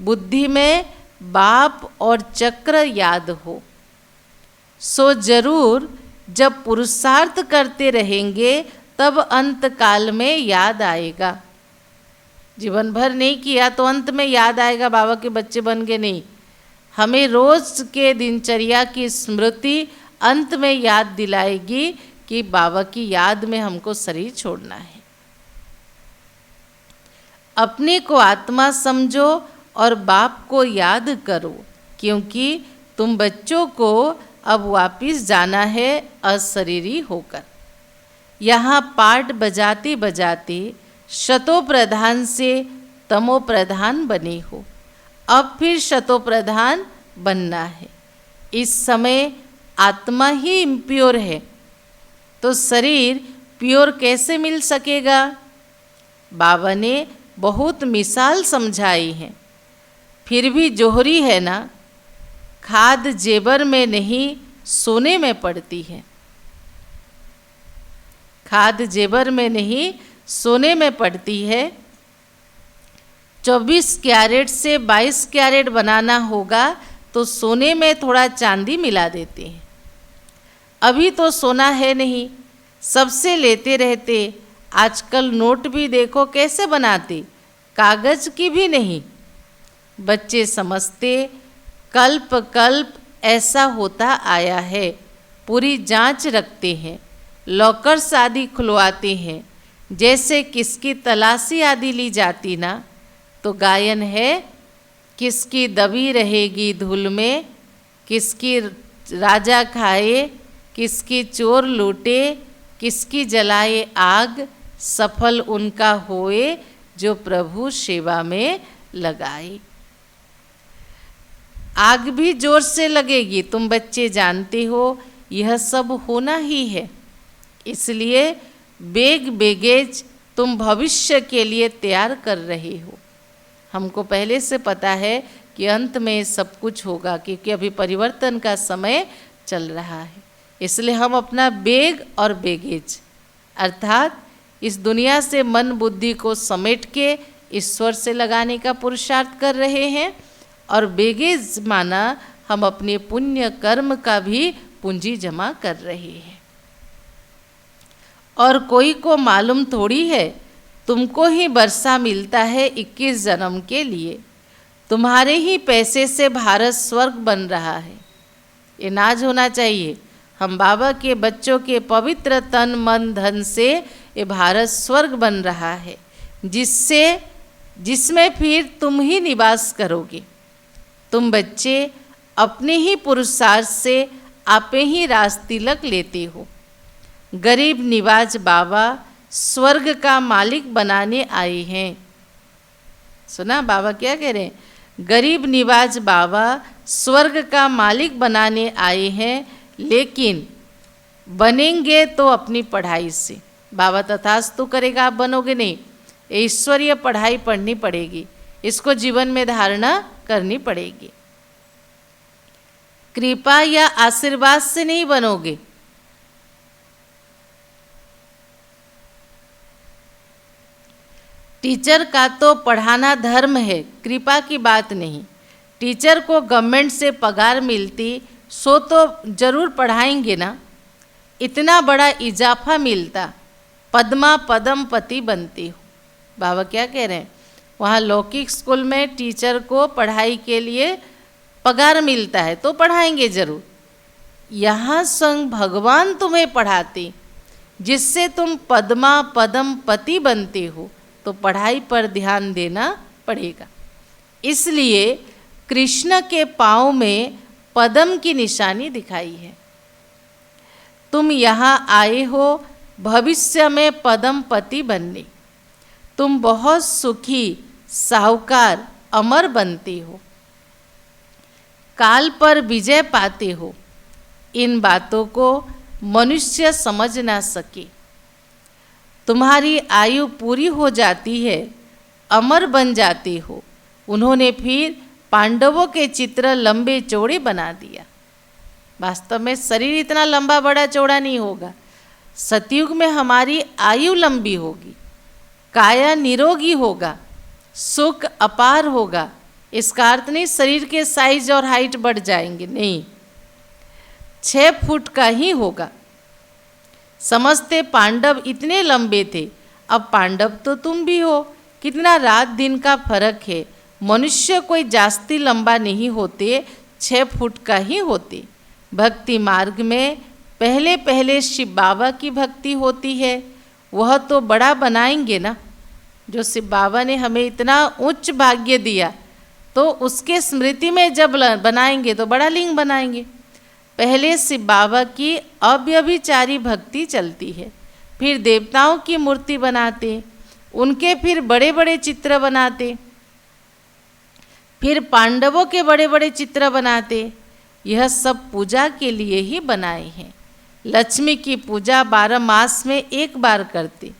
बुद्धि में बाप और चक्र याद हो, सो जरूर जब पुरुषार्थ करते रहेंगे तब अंत काल में याद आएगा। जीवन भर नहीं किया तो अंत में याद आएगा बाबा के बच्चे बन गए, नहीं। हमें रोज के दिनचर्या की स्मृति अंत में याद दिलाएगी कि बाबा की याद में हमको शरीर छोड़ना है। अपने को आत्मा समझो और बाप को याद करो, क्योंकि तुम बच्चों को अब वापिस जाना है अशरीरी होकर। यहाँ पाठ बजाते बजाते शतो प्रधान से तमो प्रधान बने हो, अब फिर शतो प्रधान बनना है। इस समय आत्मा ही इम्प्योर है, तो शरीर प्योर कैसे मिल सकेगा? बाबा ने बहुत मिसाल समझाई है, फिर भी जोहरी है ना। खाद जेबर में नहीं सोने में पड़ती है, खाद जेबर में नहीं सोने में पड़ती है। 24 कैरेट से 22 कैरेट बनाना होगा तो सोने में थोड़ा चांदी मिला देते हैं। अभी तो सोना है नहीं, सबसे लेते रहते। आजकल नोट भी देखो कैसे बनाते, कागज की भी नहीं। बच्चे समझते कल्प कल्प ऐसा होता आया है, पूरी जांच रखते हैं, लॉकर्स आदि खुलवाते हैं। जैसे किसकी तलाशी आदि ली जाती ना, तो गायन है, किसकी दबी रहेगी धूल में, किसकी राजा खाए, किसकी चोर लूटे, किसकी जलाए आग, सफल उनका होए जो प्रभु सेवा में लगाए। आग भी जोर से लगेगी, तुम बच्चे जानते हो, यह सब होना ही है। इसलिए बेग बेगेज तुम भविष्य के लिए तैयार कर रहे हो। हमको पहले से पता है कि अंत में सब कुछ होगा, क्योंकि अभी परिवर्तन का समय चल रहा है। इसलिए हम अपना बेग और बेगेज अर्थात इस दुनिया से मन बुद्धि को समेट के ईश्वर से लगाने का पुरुषार्थ कर रहे हैं, और बेगेज माना हम अपने पुण्य कर्म का भी पूंजी जमा कर रहे हैं। और कोई को मालूम थोड़ी है, तुमको ही वर्षा मिलता है 21 जन्म के लिए। तुम्हारे ही पैसे से भारत स्वर्ग बन रहा है, ये नाज होना चाहिए। हम बाबा के बच्चों के पवित्र तन मन धन से ये भारत स्वर्ग बन रहा है, जिसमें फिर तुम ही निवास करोगे। तुम बच्चे अपने ही पुरुषार्थ से आपे ही राज तिलक लेते हो। गरीब निवाज बाबा स्वर्ग का मालिक बनाने आए हैं। सुना बाबा क्या कह रहे हैं? गरीब निवाज बाबा स्वर्ग का मालिक बनाने आए हैं, लेकिन बनेंगे तो अपनी पढ़ाई से। बाबा तथास्तु करेगा, आप बनोगे नहीं। ईश्वरीय पढ़ाई पढ़नी पड़ेगी, इसको जीवन में धारणा करनी पड़ेगी। कृपा या आशीर्वाद से नहीं बनोगे। टीचर का तो पढ़ाना धर्म है, कृपा की बात नहीं। टीचर को गवर्नमेंट से पगार मिलती सो तो जरूर पढ़ाएंगे ना, इतना बड़ा इजाफा मिलता, पद्मा पदम पति बनती हो। बाबा क्या कह रहे हैं? वहाँ लौकिक स्कूल में टीचर को पढ़ाई के लिए पगार मिलता है तो पढ़ाएंगे जरूर। यहाँ स्वयं भगवान तुम्हें पढ़ाते, जिससे तुम पद्मा पदम पति बनते हो, तो पढ़ाई पर ध्यान देना पड़ेगा। इसलिए कृष्ण के पाँव में पद्म की निशानी दिखाई है। तुम यहाँ आए हो भविष्य में पद्म पति बनने। तुम बहुत सुखी साहूकार अमर बनते हो, काल पर विजय पाते हो। इन बातों को मनुष्य समझ ना सके। तुम्हारी आयु पूरी हो जाती है, अमर बन जाते हो। उन्होंने फिर पांडवों के चित्र लंबे चौड़े बना दिया। वास्तव में शरीर इतना लंबा बड़ा चौड़ा नहीं होगा। सतयुग में हमारी आयु लंबी होगी, काया निरोगी होगा, सुख अपार होगा। इसका अर्थ नहीं शरीर के साइज और हाइट बढ़ जाएंगे, नहीं। 6 फुट का ही होगा। समझते पांडव इतने लंबे थे, अब पांडव तो तुम भी हो, कितना रात दिन का फर्क है। मनुष्य कोई जास्ती लंबा नहीं होते, 6 फुट का ही होते। भक्ति मार्ग में पहले पहले शिव बाबा की भक्ति होती है, वह तो बड़ा बनाएंगे ना। जो शिव बाबा ने हमें इतना उच्च भाग्य दिया, तो उसके स्मृति में जब बनाएंगे तो बड़ा लिंग बनाएंगे। पहले शिव बाबा की अव्यभिचारी भक्ति चलती है, फिर देवताओं की मूर्ति बनाते, उनके फिर बड़े बड़े चित्र बनाते, फिर पांडवों के बड़े बड़े चित्र बनाते। यह सब पूजा के लिए ही बनाए हैं। लक्ष्मी की पूजा 12 मास में एक बार करते,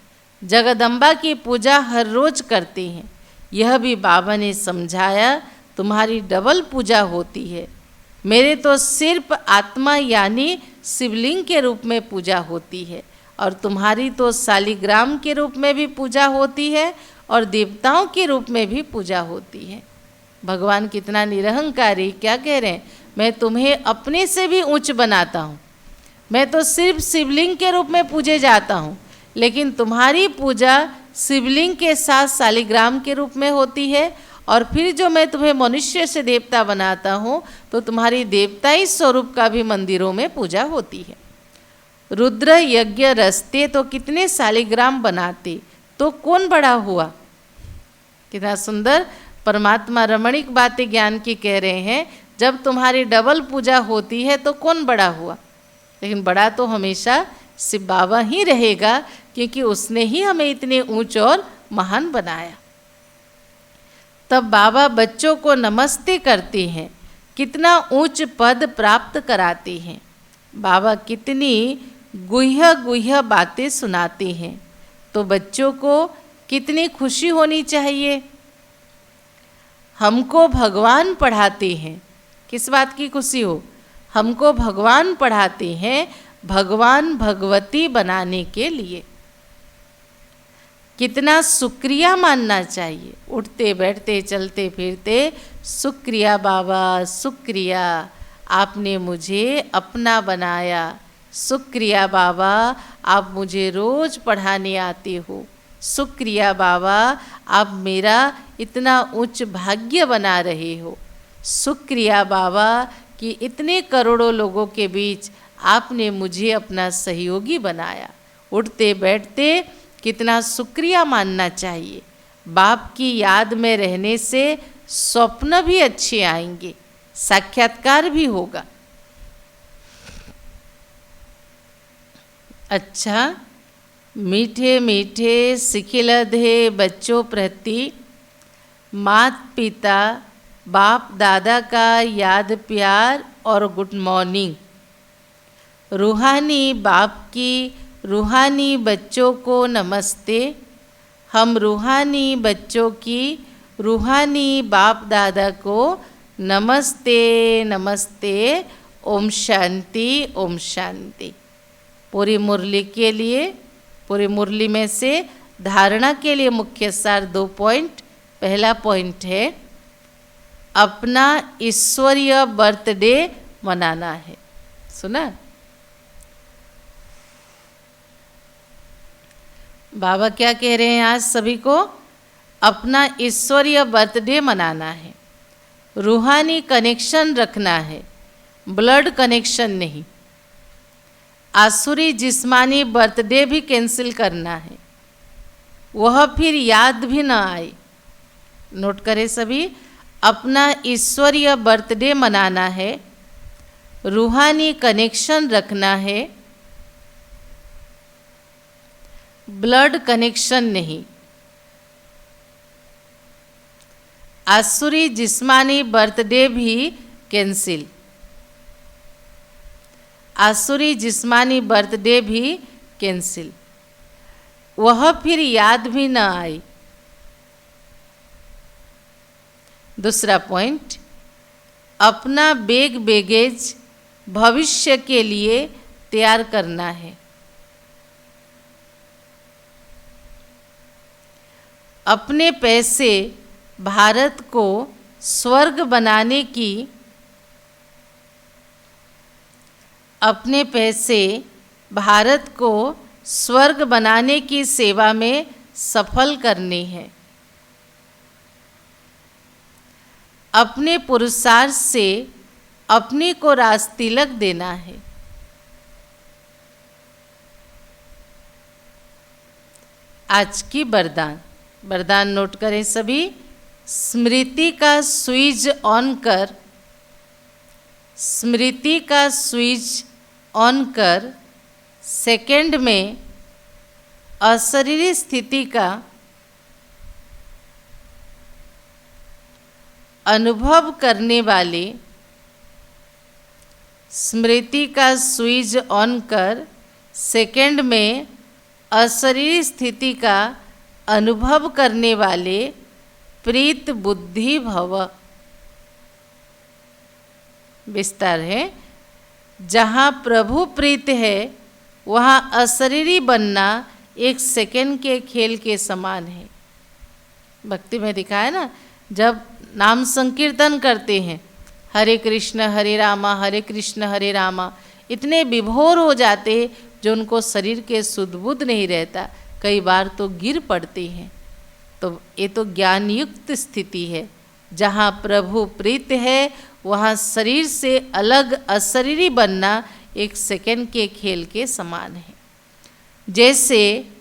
जगदम्बा की पूजा हर रोज करते हैं। यह भी बाबा ने समझाया, तुम्हारी डबल पूजा होती है। मेरे तो सिर्फ आत्मा यानी शिवलिंग के रूप में पूजा होती है, और तुम्हारी तो शालिग्राम के रूप में भी पूजा होती है और देवताओं के रूप में भी पूजा होती है। भगवान कितना निरहंकारी, क्या कह रहे हैं, मैं तुम्हें अपने से भी ऊंच बनाता हूँ। मैं तो सिर्फ शिवलिंग के रूप में पूजे जाता हूँ, लेकिन तुम्हारी पूजा शिवलिंग के साथ शालिग्राम के रूप में होती है, और फिर जो मैं तुम्हें मनुष्य से देवता बनाता हूँ, तो तुम्हारी देवताई स्वरूप का भी मंदिरों में पूजा होती है। रुद्र यज्ञ रचते तो कितने शालिग्राम बनाते, तो कौन बड़ा हुआ। कितना सुंदर परमात्मा रमणीक बातें ज्ञान की कह रहे हैं। जब तुम्हारी डबल पूजा होती है तो कौन बड़ा हुआ, लेकिन बड़ा तो हमेशा शिव बाबा ही रहेगा, क्योंकि उसने ही हमें इतने ऊंच और महान बनाया। तब बाबा बच्चों को नमस्ते करते हैं, कितना ऊंच पद प्राप्त कराते हैं। बाबा कितनी गुह्य गुह्य बातें सुनाते हैं, तो बच्चों को कितनी खुशी होनी चाहिए। हमको भगवान पढ़ाते हैं, किस बात की खुशी हो, हमको भगवान पढ़ाते हैं भगवान भगवती बनाने के लिए। कितना शुक्रिया मानना चाहिए, उठते बैठते चलते फिरते शुक्रिया बाबा, शुक्रिया आपने मुझे अपना बनाया, शुक्रिया बाबा आप मुझे रोज पढ़ाने आते हो, शुक्रिया बाबा आप मेरा इतना उच्च भाग्य बना रहे हो, शुक्रिया बाबा कि इतने करोड़ों लोगों के बीच आपने मुझे अपना सहयोगी बनाया। उठते बैठते कितना शुक्रिया मानना चाहिए। बाप की याद में रहने से स्वप्न भी अच्छे आएंगे, साक्षात्कार भी होगा। अच्छा, मीठे मीठे सिखिलधे बच्चों प्रति माता पिता बाप दादा का याद प्यार और गुड मॉर्निंग। रूहानी बाप की रूहानी बच्चों को नमस्ते। हम रूहानी बच्चों की रूहानी बाप दादा को नमस्ते नमस्ते। ओम शांति ओम शांति। पूरी मुरली के लिए, पूरी मुरली में से धारणा के लिए मुख्य सार 2 पॉइंट। पहला पॉइंट है अपना ईश्वरीय बर्थडे मनाना है। सुना, बाबा क्या कह रहे हैं आज सभी को, अपना ईश्वरीय बर्थडे मनाना है, रूहानी कनेक्शन रखना है, ब्लड कनेक्शन नहीं। आसुरी जिस्मानी बर्थडे भी कैंसिल करना है, वह फिर याद भी ना आए। नोट करें सभी, अपना ईश्वरीय बर्थडे मनाना है, रूहानी कनेक्शन रखना है, ब्लड कनेक्शन नहीं। आसुरी जिस्मानी बर्थडे भी कैंसिल, आसुरी जिस्मानी बर्थडे भी कैंसिल, वह फिर याद भी न आई। दूसरा पॉइंट, अपना बैगेज भविष्य के लिए तैयार करना है। अपने पैसे भारत को स्वर्ग बनाने की, अपने पैसे भारत को स्वर्ग बनाने की सेवा में सफल करने हैं। अपने पुरुषार्थ से अपने को राज तिलक देना है। आज की वरदान नोट करें सभी। स्मृति का स्विच ऑन कर, स्मृति का स्विच ऑन कर सेकंड में अशरीरी स्थिति का अनुभव करने वाले, स्मृति का स्विच ऑन कर सेकंड में अशरीरी स्थिति का अनुभव करने वाले प्रीत बुद्धि भव। विस्तार है, जहाँ प्रभु प्रीत है वहाँ अशरीरी बनना एक सेकंड के खेल के समान है। भक्ति में दिखाया ना, जब नाम संकीर्तन करते हैं, हरे कृष्ण हरे कृष्ण हरे रामा, इतने विभोर हो जाते जो उनको शरीर के सुध बुध नहीं रहता, कई बार तो गिर पड़ते हैं। तो ये तो ज्ञान युक्त स्थिति है। जहाँ प्रभु प्रीत है वहाँ शरीर से अलग अशरीरी बनना एक सेकंड के खेल के समान है। जैसे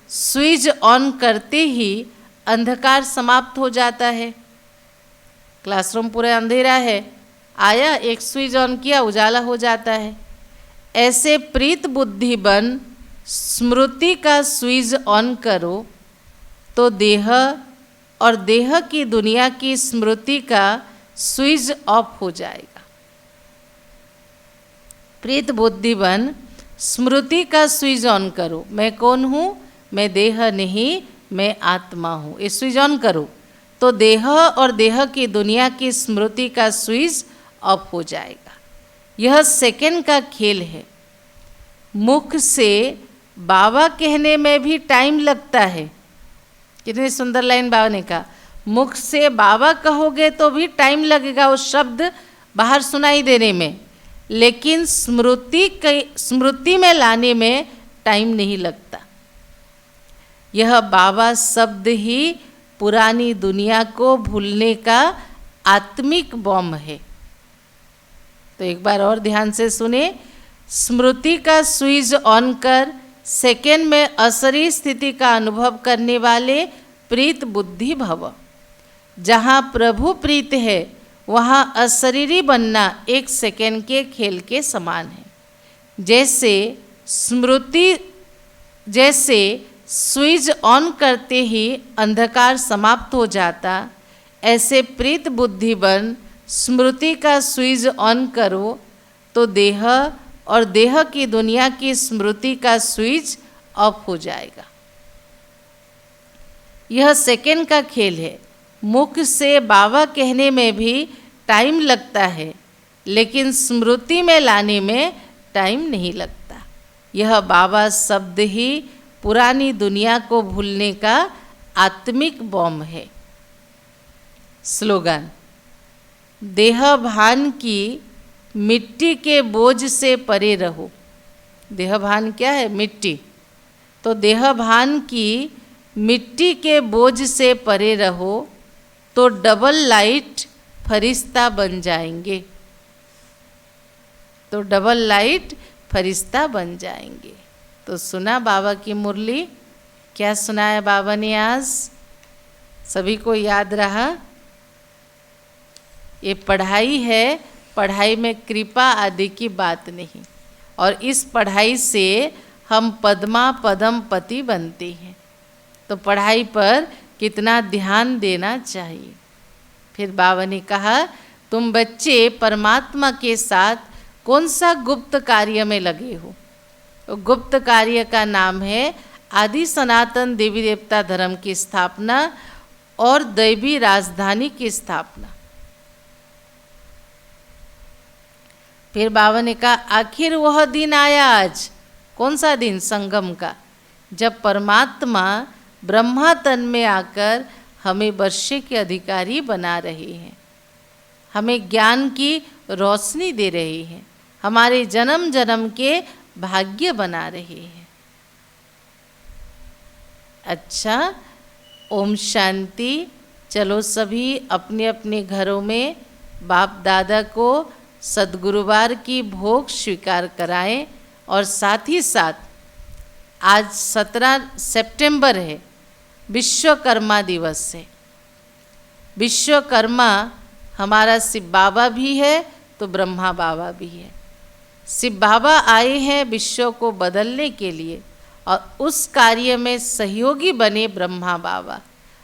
स्विच ऑन करते ही अंधकार समाप्त हो जाता है। क्लासरूम पूरा अंधेरा है, आया एक स्विच ऑन किया, उजाला हो जाता है। ऐसे प्रीत बुद्धि बन स्मृति का स्विच ऑन करो तो देह और देह की दुनिया की स्मृति का स्विच ऑफ हो जाएगा। प्रीत बुद्धि बन स्मृति का स्विच ऑन करो। मैं कौन हूँ? मैं देह नहीं, मैं आत्मा हूँ। ये स्विच ऑन करो तो देह और देह की दुनिया की स्मृति का स्विच ऑफ हो जाएगा। यह सेकंड का खेल है। मुख से बाबा कहने में भी टाइम लगता है। कितनी सुंदर लाइन बाबा ने कहा, मुख से बाबा कहोगे तो भी टाइम लगेगा उस शब्द बाहर सुनाई देने में, लेकिन स्मृति में लाने में टाइम नहीं लगता। यह बाबा शब्द ही पुरानी दुनिया को भूलने का आत्मिक बॉम्ब है। तो एक बार और ध्यान से सुने। स्मृति का स्विच ऑन कर सेकेंड में अशरीरी स्थिति का अनुभव करने वाले प्रीत बुद्धि भव। जहाँ प्रभु प्रीत है वहाँ अशरीरी बनना एक सेकेंड के खेल के समान है। जैसे स्विच ऑन करते ही अंधकार समाप्त हो जाता, ऐसे प्रीत बुद्धि बन स्मृति का स्विच ऑन करो तो देह और देह की दुनिया की स्मृति का स्विच ऑफ हो जाएगा। यह सेकंड का खेल है। मुख से बाबा कहने में भी टाइम लगता है, लेकिन स्मृति में लाने में टाइम नहीं लगता। यह बाबा शब्द ही पुरानी दुनिया को भूलने का आत्मिक बॉम्ब है। स्लोगन, देह भान की मिट्टी के बोझ से परे रहो। देह भान क्या है? मिट्टी। तो देह भान की मिट्टी के बोझ से परे रहो तो डबल लाइट फरिश्ता बन जाएंगे। तो डबल लाइट फरिश्ता बन जाएंगे। तो सुना बाबा की मुरली, क्या सुनाया बाबा ने आज? सभी को याद रहा? ये पढ़ाई है, पढ़ाई में कृपा आदि की बात नहीं। और इस पढ़ाई से हम पद्मा पदम पति बनते हैं। तो पढ़ाई पर कितना ध्यान देना चाहिए। फिर बाबा ने कहा, तुम बच्चे परमात्मा के साथ कौन सा गुप्त कार्य में लगे हो? तो गुप्त कार्य का नाम है आदि सनातन देवी देवता धर्म की स्थापना और दैवी राजधानी की स्थापना। फिर बाबा ने कहा, आखिर वह दिन आया आज। कौन सा दिन? संगम का, जब परमात्मा ब्रह्मा तन में आकर हमें वर्षे के अधिकारी बना रहे हैं, हमें ज्ञान की रोशनी दे रहे हैं, हमारे जन्म जन्म के भाग्य बना रहे हैं। अच्छा, ओम शांति। चलो सभी अपने अपने घरों में बाप दादा को सद्गुरुवार की भोग स्वीकार कराएं। और साथ ही साथ आज 17 सितंबर है, विश्वकर्मा दिवस है। विश्वकर्मा हमारा शिव बाबा भी है तो ब्रह्मा बाबा भी है। शिव बाबा आए हैं विश्व को बदलने के लिए और उस कार्य में सहयोगी बने ब्रह्मा बाबा।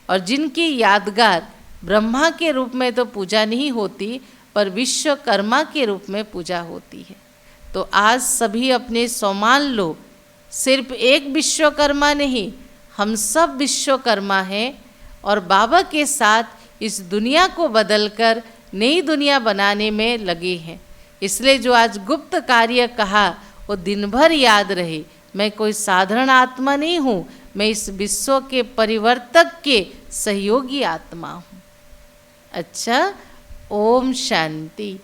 और जिनकी यादगार ब्रह्मा के रूप में तो पूजा नहीं होती पर विश्वकर्मा के रूप में पूजा होती है। तो आज सभी अपने सम्मान लो। सिर्फ एक विश्वकर्मा नहीं, हम सब विश्वकर्मा हैं और बाबा के साथ इस दुनिया को बदलकर नई दुनिया बनाने में लगे हैं। इसलिए जो आज गुप्त कार्य कहा वो दिन भर याद रहे। मैं कोई साधारण आत्मा नहीं हूँ, मैं इस विश्व के परिवर्तक के सहयोगी आत्मा हूँ। अच्छा, ओम शांति।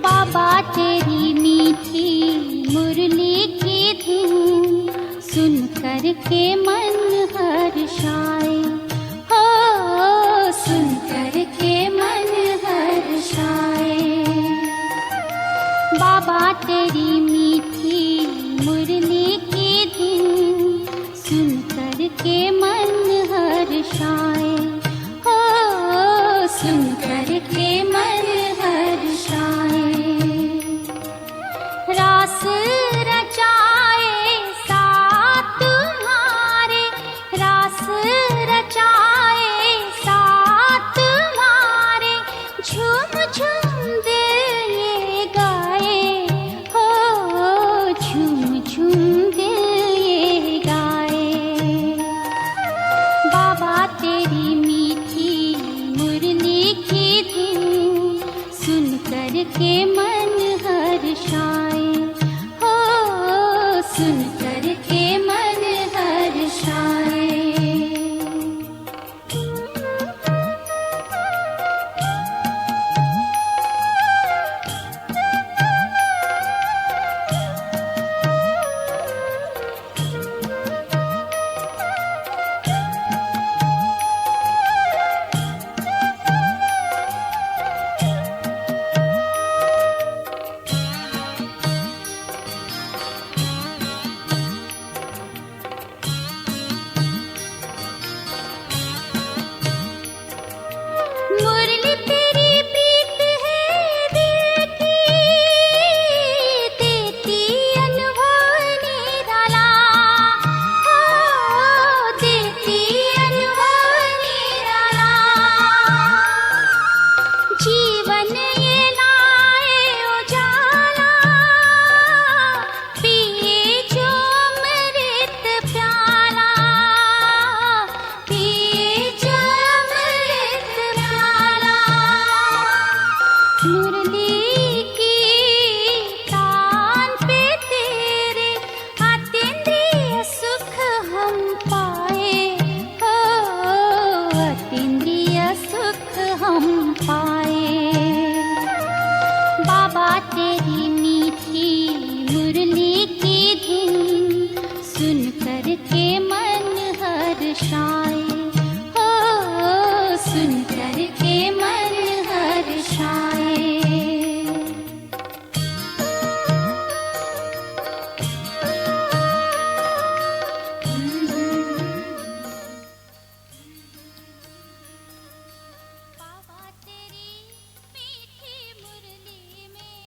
बाबा तेरी मीठी मुरली की धुन सुन कर के मन हर्षाए, हो सुन कर के मन हर्षाए। बाबा तेरी मीठी मुरली की धुन सुन कर के मन हर्षाए, हो सुन कर के मन हर्षाए। रास रचाए साथ तुम्हारे, रास रचाए साथ तुम्हारे, झूम झूम दिल ये गाए, हो झूम झूम दिल ये गाए। बाबा तेरी मीठी मुरली की धुन सुन कर के मन हर्षाए।